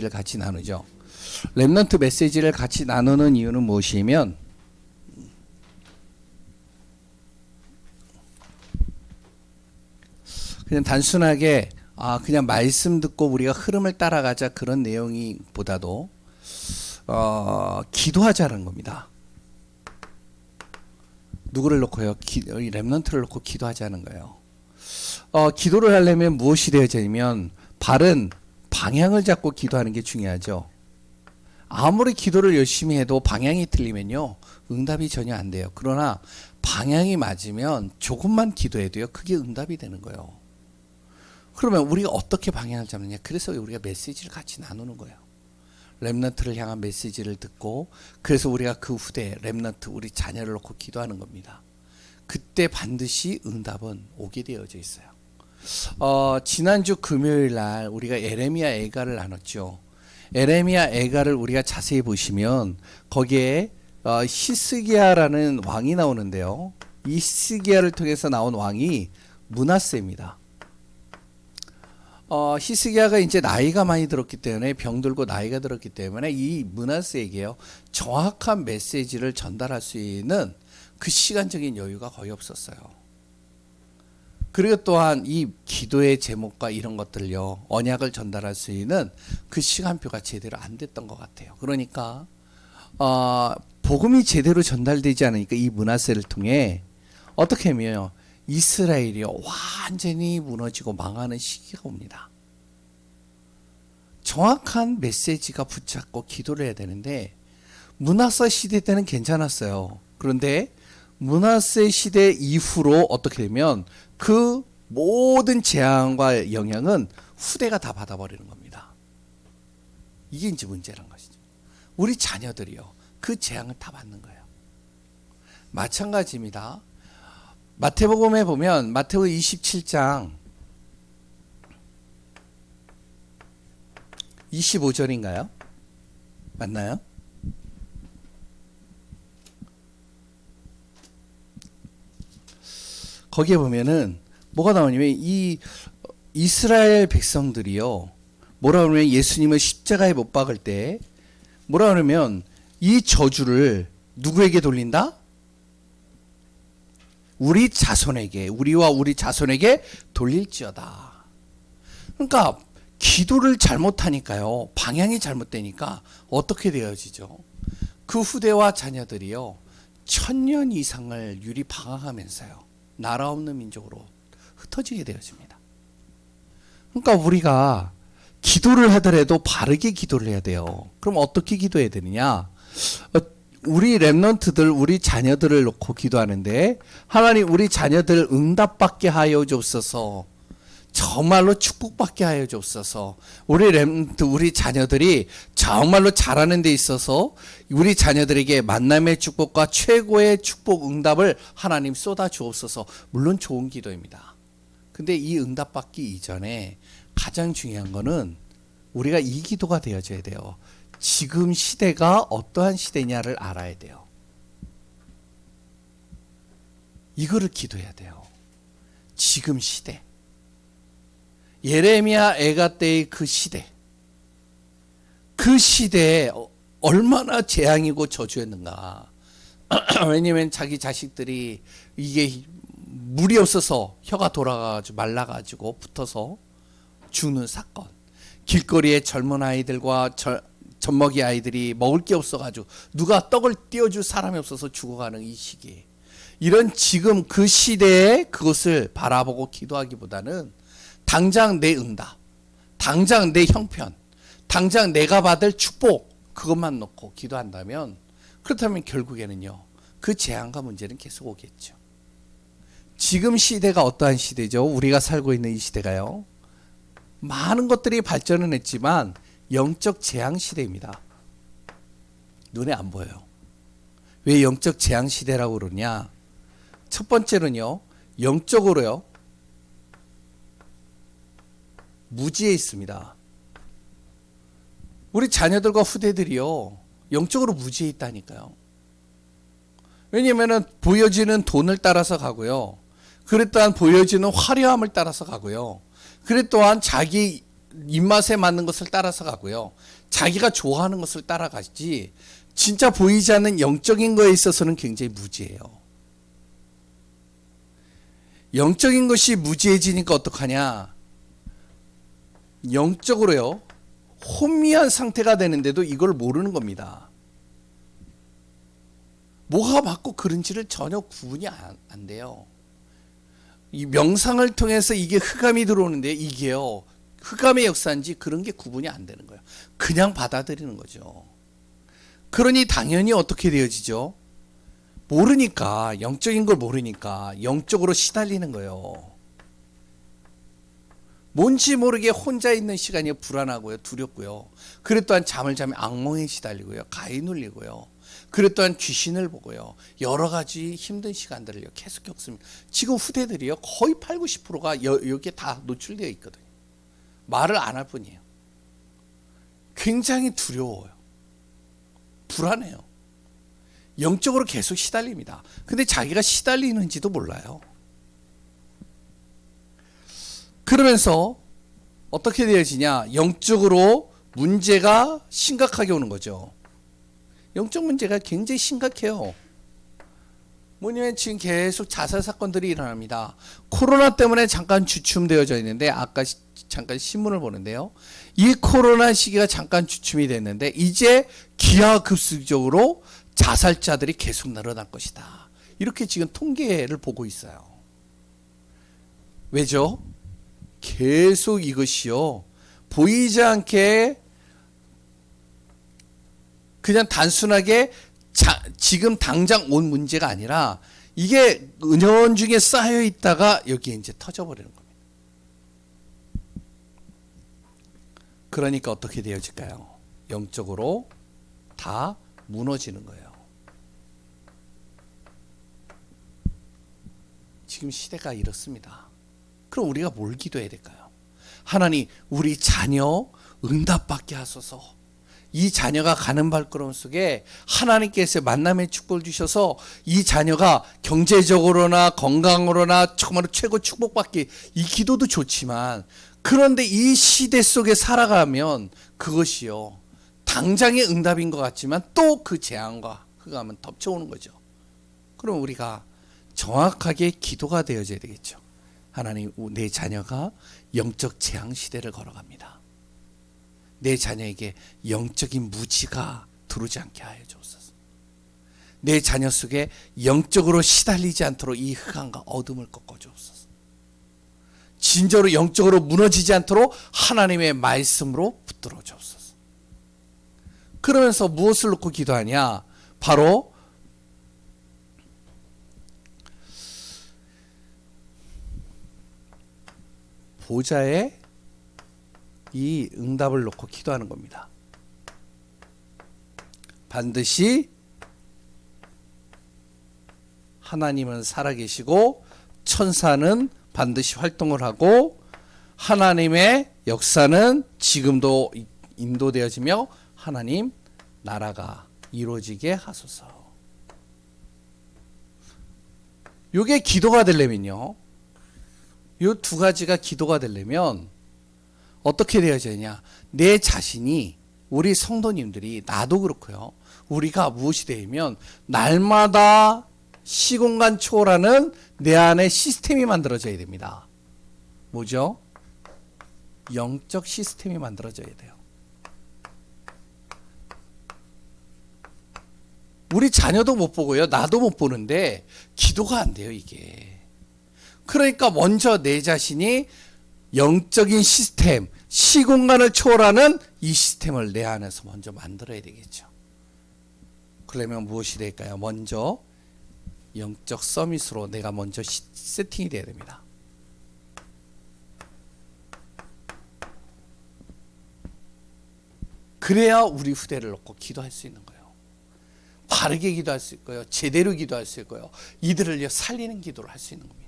를 같이 나누죠. 렘넌트 메시지를 같이 나누는 이유는 무엇이면 그냥 단순하게 그냥 말씀 듣고 우리가 흐름을 따라가자 그런 내용이 보다도 기도하자는 겁니다. 누구를 놓고요? 렘넌트를 놓고 기도하자는 거예요. 기도를 하려면 무엇이 되어야 되냐면 바른 방향을 잡고 기도하는 게 중요하죠. 아무리 기도를 열심히 해도 방향이 틀리면요 응답이 전혀 안 돼요. 그러나 방향이 맞으면 조금만 기도해도요 그게 응답이 되는 거예요. 그러면 우리가 어떻게 방향을 잡느냐? 그래서 우리가 메시지를 같이 나누는 거예요. 렘넌트를 향한 메시지를 듣고, 그래서 우리가 그 후대에 렘넌트 우리 자녀를 놓고 기도하는 겁니다. 그때 반드시 응답은 오게 되어져 있어요. 지난주 금요일 날 우리가 에레미야 애가를 나눴죠. 에레미야 애가를 우리가 자세히 보시면 거기에 히스기야라는 왕이 나오는데요. 이 히스기야를 통해서 나온 왕이 므낫세입니다. 히스기야가 이제 나이가 많이 들었기 때문에 병들고 나이가 들었기 때문에 이 므낫세에게요 정확한 메시지를 전달할 수 있는 그 시간적인 여유가 거의 없었어요. 그리고 또한 이 기도의 제목과 이런 것들요 언약을 전달할 수 있는 그 시간표가 제대로 안 됐던 것 같아요. 그러니까 복음이 제대로 전달되지 않으니까 이 므낫세를 통해 어떻게 하면 이스라엘이 완전히 무너지고 망하는 시기가 옵니다. 정확한 메시지가 붙잡고 기도를 해야 되는데 므낫세 시대 때는 괜찮았어요. 그런데 므낫세 시대 이후로 어떻게 되면 그 모든 재앙과 영향은 후대가 다 받아버리는 겁니다. 이게 이제 문제란 것이죠. 우리 자녀들이요 그 재앙을 다 받는 거예요. 마찬가지입니다. 마태복음에 보면 마태복음 27장 25절인가요? 맞나요? 거기에 보면은 뭐가 나오냐면 이 이스라엘 백성들이요 뭐라 그러면 예수님을 십자가에 못 박을 때 뭐라 그러면 이 저주를 누구에게 돌린다? 우리 자손에게, 우리와 우리 자손에게 돌릴지어다. 그러니까 기도를 잘못하니까요 방향이 잘못되니까 어떻게 되어지죠? 그 후대와 자녀들이요 1000년 이상을 유리 방황하면서요 나라 없는 민족으로 흩어지게 되어집니다. 그러니까 우리가 기도를 하더라도 바르게 기도를 해야 돼요. 그럼 어떻게 기도해야 되느냐? 우리 렘넌트들 우리 자녀들을 놓고 기도하는데 하나님 우리 자녀들 응답받게 하여 주옵소서. 정말로 축복받게 하여 주옵소서. 우리 렘넌트 우리 자녀들이 정말로 잘하는 데 있어서 우리 자녀들에게 만남의 축복과 최고의 축복 응답을 하나님 쏟아 주옵소서. 물론 좋은 기도입니다. 근데 이 응답받기 이전에 가장 중요한 거는 우리가 이 기도가 되어져야 돼요. 지금 시대가 어떠한 시대냐를 알아야 돼요. 이거를 기도해야 돼요. 지금 시대. 예레미야 애가 때의 그 시대. 그 시대에 얼마나 재앙이고 저주였는가. 왜냐면 자기 자식들이 이게 물이 없어서 혀가 돌아가지고 말라가지고 붙어서 죽는 사건. 길거리에 젊은 아이들과 젖먹이 아이들이 먹을 게 없어가지고 누가 떡을 띄워줄 사람이 없어서 죽어가는 이 시기에 이런 지금 그 시대에 그것을 바라보고 기도하기보다는 당장 내 응답, 당장 내 형편, 당장 내가 받을 축복 그것만 놓고 기도한다면 그렇다면 결국에는요 그 재앙과 문제는 계속 오겠죠. 지금 시대가 어떠한 시대죠? 우리가 살고 있는 이 시대가요 많은 것들이 발전은 했지만 영적 재앙 시대입니다. 눈에 안 보여요. 왜 영적 재앙 시대라고 그러냐? 첫 번째는요 영적으로요 무지에 있습니다. 우리 자녀들과 후대들이요 영적으로 무지에 있다니까요. 왜냐하면 보여지는 돈을 따라서 가고요. 그랬 또한 보여지는 화려함을 따라서 가고요. 그랬 또한 자기 입맛에 맞는 것을 따라서 가고요. 자기가 좋아하는 것을 따라가지 진짜 보이지 않는 영적인 거에 있어서는 굉장히 무지해요. 영적인 것이 무지해지니까 어떡하냐? 영적으로요. 혼미한 상태가 되는데도 이걸 모르는 겁니다. 뭐가 맞고 그른지를 전혀 구분이 안 돼요. 이 명상을 통해서 이게 흑암이 들어오는데 이게요. 흑암의 역사인지 그런 게 구분이 안 되는 거예요. 그냥 받아들이는 거죠. 그러니 당연히 어떻게 되어지죠? 모르니까, 영적인 걸 모르니까 영적으로 시달리는 거예요. 뭔지 모르게 혼자 있는 시간이 불안하고요, 두렵고요. 그래 또한 잠을 자면 악몽에 시달리고요, 가히 눌리고요. 그래 또한 귀신을 보고요. 여러 가지 힘든 시간들을 계속 겪습니다. 지금 후대들이요, 거의 8, 90%가 여기에 다 노출되어 있거든요. 말을 안 할 뿐이에요. 굉장히 두려워요. 불안해요. 영적으로 계속 시달립니다. 근데 자기가 시달리는지도 몰라요. 그러면서 어떻게 되어지냐? 영적으로 문제가 심각하게 오는 거죠. 영적 문제가 굉장히 심각해요. 뭐냐면 지금 계속 자살 사건들이 일어납니다. 코로나 때문에 잠깐 주춤되어져 있는데 아까 잠깐 신문을 보는데요. 이 코로나 시기가 잠깐 주춤이 됐는데 이제 기하급수적으로 자살자들이 계속 늘어날 것이다. 이렇게 지금 통계를 보고 있어요. 왜죠? 계속 이것이요. 보이지 않게 그냥 단순하게 지금 당장 온 문제가 아니라 이게 은연중에 쌓여 있다가 여기에 이제 터져버리는 겁니다. 그러니까 어떻게 되어질까요? 영적으로 다 무너지는 거예요. 지금 시대가 이렇습니다. 그럼 우리가 뭘 기도해야 될까요? 하나님, 우리 자녀 응답받게 하소서. 이 자녀가 가는 발걸음 속에 하나님께서 만남의 축복을 주셔서 이 자녀가 경제적으로나 건강으로나 정말 최고 축복받기, 이 기도도 좋지만 그런데 이 시대 속에 살아가면 그것이요, 당장의 응답인 것 같지만 또 그 재앙과 흑암은 덮쳐오는 거죠. 그럼 우리가 정확하게 기도가 되어져야 되겠죠. 하나님, 내 자녀가 영적 재앙 시대를 걸어갑니다. 내 자녀에게 영적인 무지가 들어오지 않게 하여 주옵소서. 내 자녀 속에 영적으로 시달리지 않도록 이 흑암과 어둠을 꺾어 주옵소서. 진짜로 영적으로 무너지지 않도록 하나님의 말씀으로 붙들어 주옵소서. 그러면서 무엇을 놓고 기도하냐? 바로 보좌에 이 응답을 놓고 기도하는 겁니다. 반드시 하나님은 살아계시고 천사는 반드시 활동을 하고 하나님의 역사는 지금도 인도되어지며 하나님 나라가 이루어지게 하소서. 이게 기도가 되려면요, 이 두 가지가 기도가 되려면 어떻게 되어져야 하냐? 내 자신이, 우리 성도님들이, 나도 그렇고요, 우리가 무엇이 되면 날마다 시공간 초월하는 내 안에 시스템이 만들어져야 됩니다. 뭐죠? 영적 시스템이 만들어져야 돼요. 우리 자녀도 못 보고요, 나도 못 보는데 기도가 안 돼요, 이게. 그러니까 먼저 내 자신이 영적인 시스템, 시공간을 초월하는 이 시스템을 내 안에서 먼저 만들어야 되겠죠. 그러면 무엇이 될까요? 먼저 영적 서밋으로 내가 먼저 세팅이 돼야 됩니다. 그래야 우리 후대를 놓고 기도할 수 있는 거예요. 바르게 기도할 수 있고요, 제대로 기도할 수 있고요, 이들을 살리는 기도를 할 수 있는 겁니다.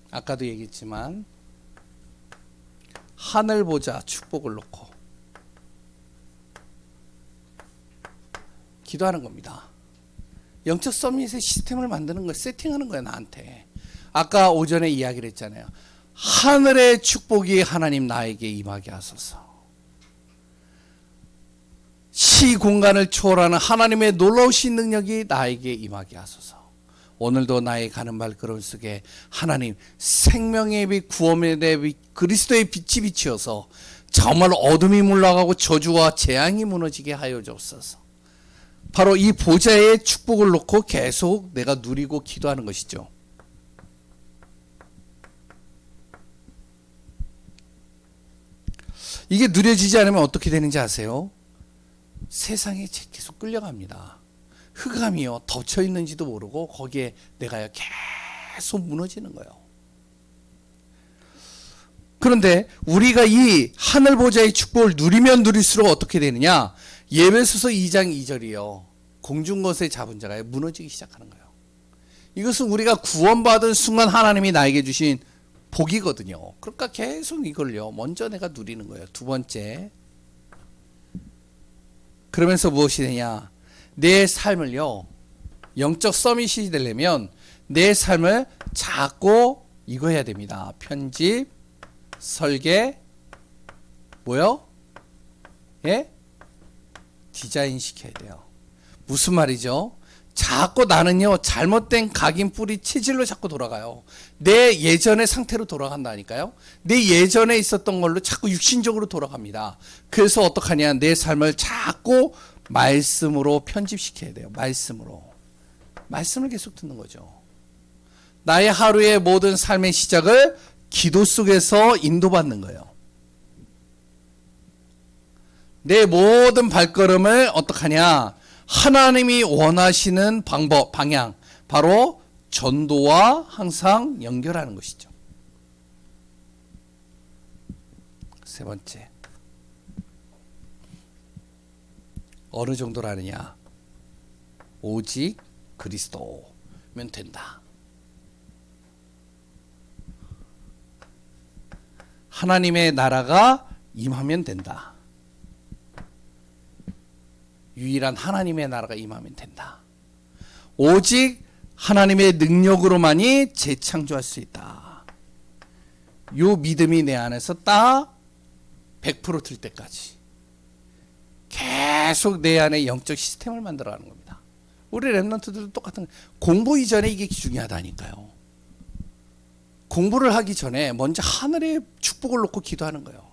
아까도 얘기했지만 하늘 보자 축복을 놓고 기도하는 겁니다. 영적 서밋의 시스템을 만드는 거예요. 세팅하는 거예요, 나한테. 아까 오전에 이야기를 했잖아요. 하늘의 축복이 하나님 나에게 임하게 하소서. 시공간을 초월하는 하나님의 놀라우신 능력이 나에게 임하게 하소서. 오늘도 나의 가는 발걸음 속에 하나님 생명의 빛, 구원의 빛, 그리스도의 빛이 비치어서 정말 어둠이 물러가고 저주와 재앙이 무너지게 하여 주옵소서. 바로 이 보좌의 축복을 놓고 계속 내가 누리고 기도하는 것이죠. 이게 누려지지 않으면 어떻게 되는지 아세요? 세상에 계속 끌려갑니다. 흑암이요, 덮쳐 있는지도 모르고 거기에 내가 계속 무너지는 거예요. 그런데 우리가 이 하늘 보좌의 축복을 누리면 누릴수록 어떻게 되느냐? 예배소서 2장 2절이요. 공중 것에 잡은 자가 무너지기 시작하는 거예요. 이것은 우리가 구원받은 순간 하나님이 나에게 주신 복이거든요. 그러니까 계속 이걸요, 먼저 내가 누리는 거예요. 두 번째. 그러면서 무엇이 되냐? 내 삶을요, 영적 서밋이 되려면 내 삶을 자꾸 이거 해야 됩니다. 편집, 설계, 뭐요? 예? 디자인 시켜야 돼요. 무슨 말이죠? 자꾸 나는요, 잘못된 각인 뿌리 체질로 자꾸 돌아가요. 내 예전의 상태로 돌아간다니까요. 내 예전에 있었던 걸로 자꾸 육신적으로 돌아갑니다. 그래서 어떡하냐? 내 삶을 자꾸 말씀으로 편집시켜야 돼요. 말씀을 계속 듣는 거죠. 나의 하루의 모든 삶의 시작을 기도 속에서 인도받는 거예요. 내 모든 발걸음을 어떡하냐? 하나님이 원하시는 방법, 방향, 바로 전도와 항상 연결하는 것이죠. 세 번째, 어느 정도라느냐? 오직 그리스도면 된다. 하나님의 나라가 임하면 된다. 유일한 하나님의 나라가 임하면 된다. 오직 하나님의 능력으로만이 재창조할 수 있다. 이 믿음이 내 안에서 딱 100% 들 때까지 계속 내 안에 영적 시스템을 만들어가는 겁니다. 우리 랩런트들도 똑같은, 공부 이전에 이게 중요하다니까요. 공부를 하기 전에 먼저 하늘의 축복을 놓고 기도하는 거예요.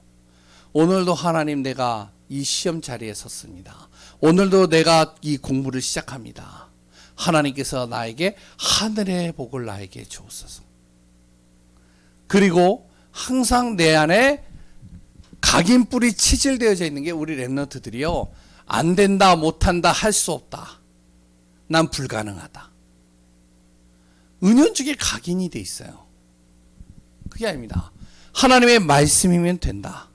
오늘도 하나님, 내가 이 시험 자리에 섰습니다. 오늘도 내가 이 공부를 시작합니다. 하나님께서 나에게 하늘의 복을 나에게 주옵소서. 그리고 항상 내 안에 각인뿔이 치질되어져 있는 게 우리 랩런트들이요, 안 된다, 못한다, 할 수 없다, 난 불가능하다, 은연중에 각인이 돼 있어요. 그게 아닙니다. 하나님의 말씀이면 된다.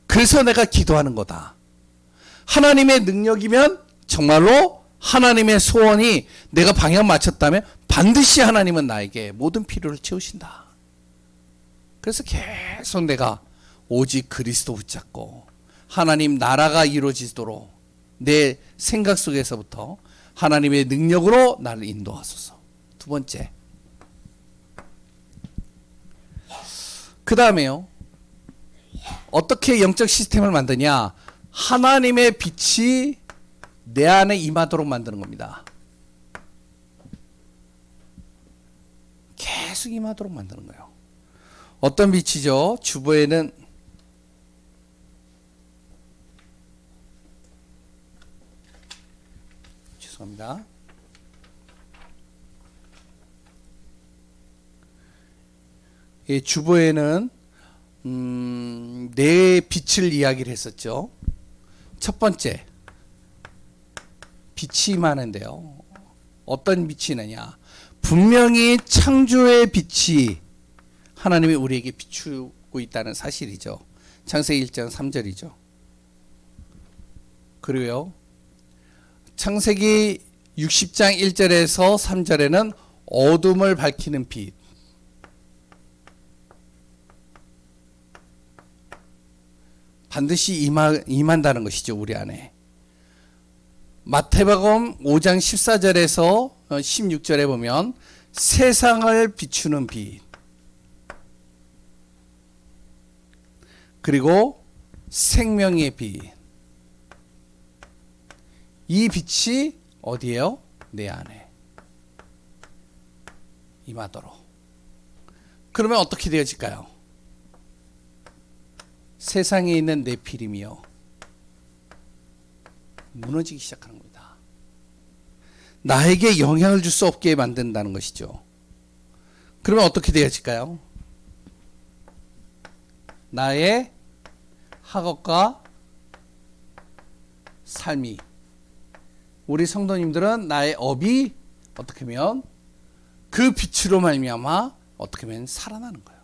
그래서 내가 기도하는 거다. 하나님의 능력이면 정말로 하나님의 소원이 내가 방향 맞췄다면 반드시 하나님은 나에게 모든 필요를 채우신다. 그래서 계속 내가 오직 그리스도 붙잡고 하나님 나라가 이루어지도록 내 생각 속에서부터 하나님의 능력으로 나를 인도하소서. 두 번째, 그 다음에요, 어떻게 영적 시스템을 만드냐? 하나님의 빛이 내 안에 임하도록 만드는 겁니다. 계속 임하도록 만드는 거예요. 어떤 빛이죠? 주보에는 죄송합니다. 이 주보에는 네 빛을 이야기를 했었죠. 첫 번째, 빛이 임하는데요, 어떤 빛이 있느냐? 분명히 창조의 빛이 하나님이 우리에게 비추고 있다는 사실이죠. 창세기 1장 3절이죠. 그리고요, 창세기 60장 1절에서 3절에는 어둠을 밝히는 빛, 반드시 임한다는 것이죠, 우리 안에. 마태복음 5장 14절에서 16절에 보면 세상을 비추는 빛, 그리고 생명의 빛. 이 빛이 어디에요? 내 안에 임하도록. 그러면 어떻게 되어질까요? 세상에 있는 네피림이요 무너지기 시작하는 겁니다. 나에게 영향을 줄 수 없게 만든다는 것이죠. 그러면 어떻게 되어질까요? 나의 학업과 삶이, 우리 성도님들은 나의 업이 어떻게 하면 그 빛으로 말미암아 어떻게 하면 살아나는 거예요.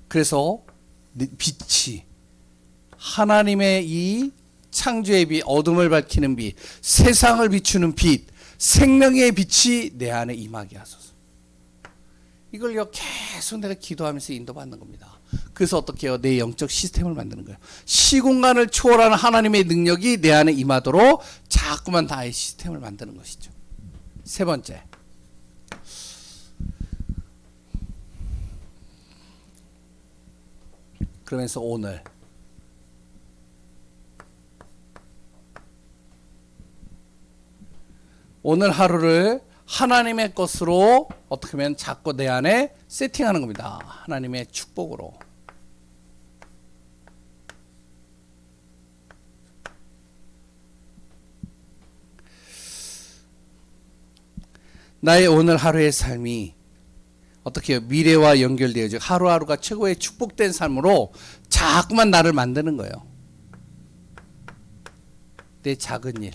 그래서 빛이 하나님의 이 창조의 빛, 어둠을 밝히는 빛, 세상을 비추는 빛, 생명의 빛이 내 안에 임하게 하소서. 이걸요 계속 내가 기도하면서 인도받는 겁니다. 그래서 어떻게 해요? 내 영적 시스템을 만드는 거예요. 시공간을 초월하는 하나님의 능력이 내 안에 임하도록 자꾸만 나의 시스템을 만드는 것이죠. 세 번째, 그러면서 오늘 하루를 하나님의 것으로 어떻게 하면 자꾸 내 안에 세팅하는 겁니다. 하나님의 축복으로. 나의 오늘 하루의 삶이 어떻게 해요? 미래와 연결되어져 하루하루가 최고의 축복된 삶으로 자꾸만 나를 만드는 거예요. 내 작은 일.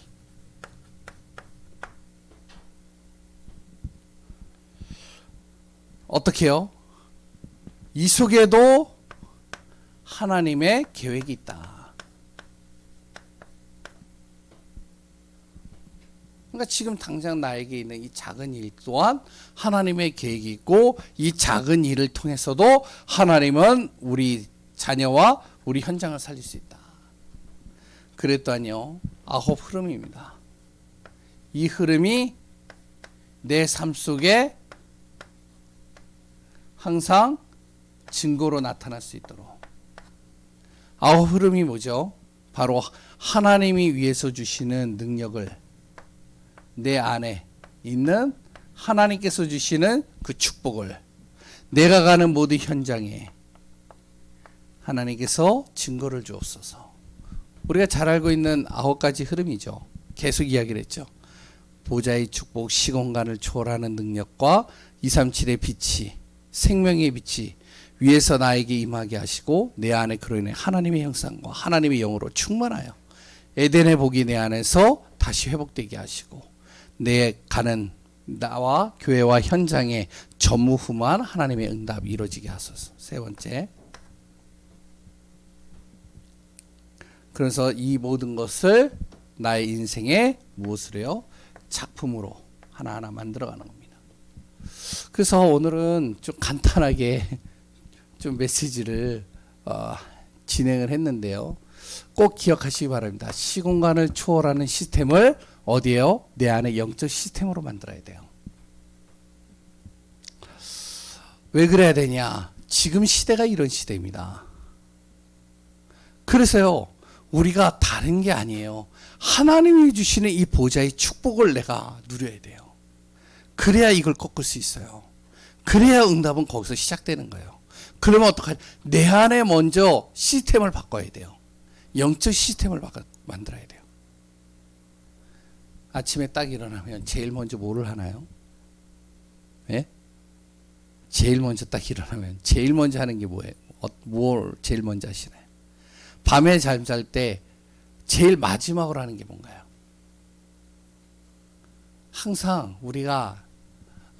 어떻게 해요? 이 속에도 하나님의 계획이 있다. 그러니까 지금 당장 나에게 있는 이 작은 일 또한 하나님의 계획이 있고, 이 작은 일을 통해서도 하나님은 우리 자녀와 우리 현장을 살릴 수 있다. 그랬더니요, 9 흐름입니다. 이 흐름이 내 삶 속에 항상 증거로 나타날 수 있도록. 9 흐름이 뭐죠? 바로 하나님이 위해서 주시는 능력을 내 안에 있는 하나님께서 주시는 그 축복을 내가 가는 모든 현장에 하나님께서 증거를 주옵소서. 우리가 잘 알고 있는 9가지 흐름이죠. 계속 이야기를 했죠. 보좌의 축복, 시공간을 초월하는 능력과 237의 빛이, 생명의 빛이 위에서 나에게 임하게 하시고, 내 안에 그로 인해 하나님의 형상과 하나님의 영으로 충만하여 에덴의 복이 내 안에서 다시 회복되게 하시고, 내 가는 나와 교회와 현장에 전무후무한 하나님의 응답이 이루어지게 하소서. 세 번째, 그래서 이 모든 것을 나의 인생에 무엇을 해요? 작품으로 하나하나 만들어가는 겁니다. 그래서 오늘은 좀 간단하게 좀 메시지를 진행을 했는데요. 꼭 기억하시기 바랍니다. 시공간을 초월하는 시스템을 어디에요? 내 안에 영적 시스템으로 만들어야 돼요. 왜 그래야 되냐? 지금 시대가 이런 시대입니다. 그래서요, 우리가 다른 게 아니에요. 하나님이 주시는 이 보좌의 축복을 내가 누려야 돼요. 그래야 이걸 꺾을 수 있어요. 그래야 응답은 거기서 시작되는 거예요. 그러면 어떡하냐? 내 안에 먼저 시스템을 바꿔야 돼요. 영적 시스템을 만들어야 돼요. 아침에 딱 일어나면 제일 먼저 뭐를 하나요? 예? 제일 먼저 딱 일어나면 제일 먼저 하는 게 뭐예요? 뭘 제일 먼저 하시나요? 밤에 잠잘 때 제일 마지막으로 하는 게 뭔가요? 항상 우리가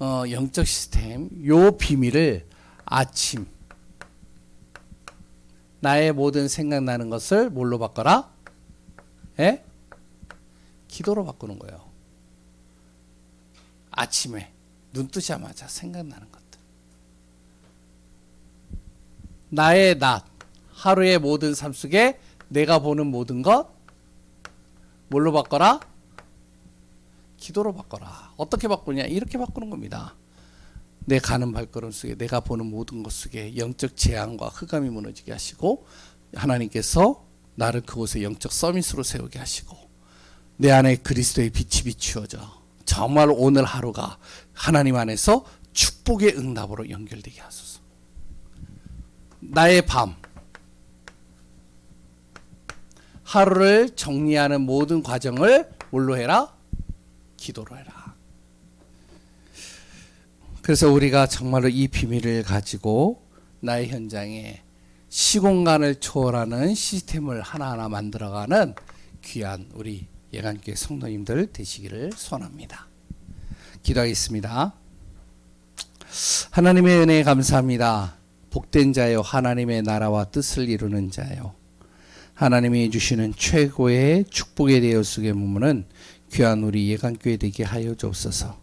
영적 시스템 요 비밀을 아침 나의 모든 생각나는 것을 뭘로 바꿔라? 예? 기도로 바꾸는 거예요. 아침에 눈 뜨자마자 생각나는 것들. 나의 낮, 하루의 모든 삶 속에 내가 보는 모든 것 뭘로 바꿔라? 기도로 바꿔라. 어떻게 바꾸냐? 이렇게 바꾸는 겁니다. 내 가는 발걸음 속에, 내가 보는 모든 것 속에 영적 재앙과 흑암이 무너지게 하시고, 하나님께서 나를 그곳에 영적 서밋으로 세우게 하시고, 내 안에 그리스도의 빛이 비추어져 정말 오늘 하루가 하나님 안에서 축복의 응답으로 연결되게 하소서. 나의 밤, 하루를 정리하는 모든 과정을 뭘로 해라? 기도로 해라. 그래서 우리가 정말로 이 비밀을 가지고 나의 현장에 시공간을 초월하는 시스템을 하나하나 만들어가는 귀한 우리 예간교회 성도님들 되시기를 소원합니다. 기도하겠습니다. 하나님의 은혜에 감사합니다. 복된 자요, 하나님의 나라와 뜻을 이루는 자요, 하나님이 주시는 최고의 축복에 대해 속에 머무는 귀한 우리 예간교회 되게 하여 주옵소서.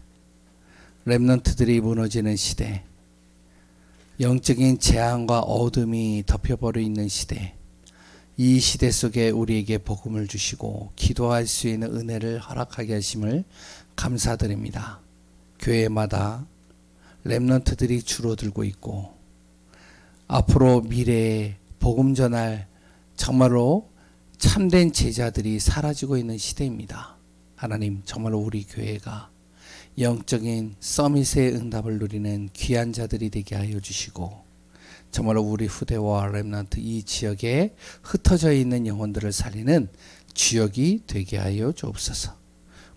렘넌트들이 무너지는 시대, 영적인 재앙과 어둠이 덮여버려 있는 시대, 이 시대 속에 우리에게 복음을 주시고 기도할 수 있는 은혜를 허락하게 하심을 감사드립니다. 교회마다 렘넌트들이 줄어들고 있고, 앞으로 미래에 복음 전할 정말로 참된 제자들이 사라지고 있는 시대입니다. 하나님, 정말로 우리 교회가 영적인 서밋의 응답을 누리는 귀한 자들이 되게 하여 주시고, 정말로 우리 후대와 렘넌트 이 지역에 흩어져 있는 영혼들을 살리는 주역이 되게 하여 주옵소서.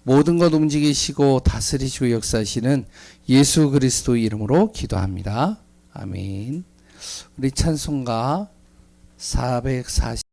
모든 것 움직이시고 다스리시고 역사하시는 예수 그리스도 이름으로 기도합니다. 아멘. 우리 찬송가 440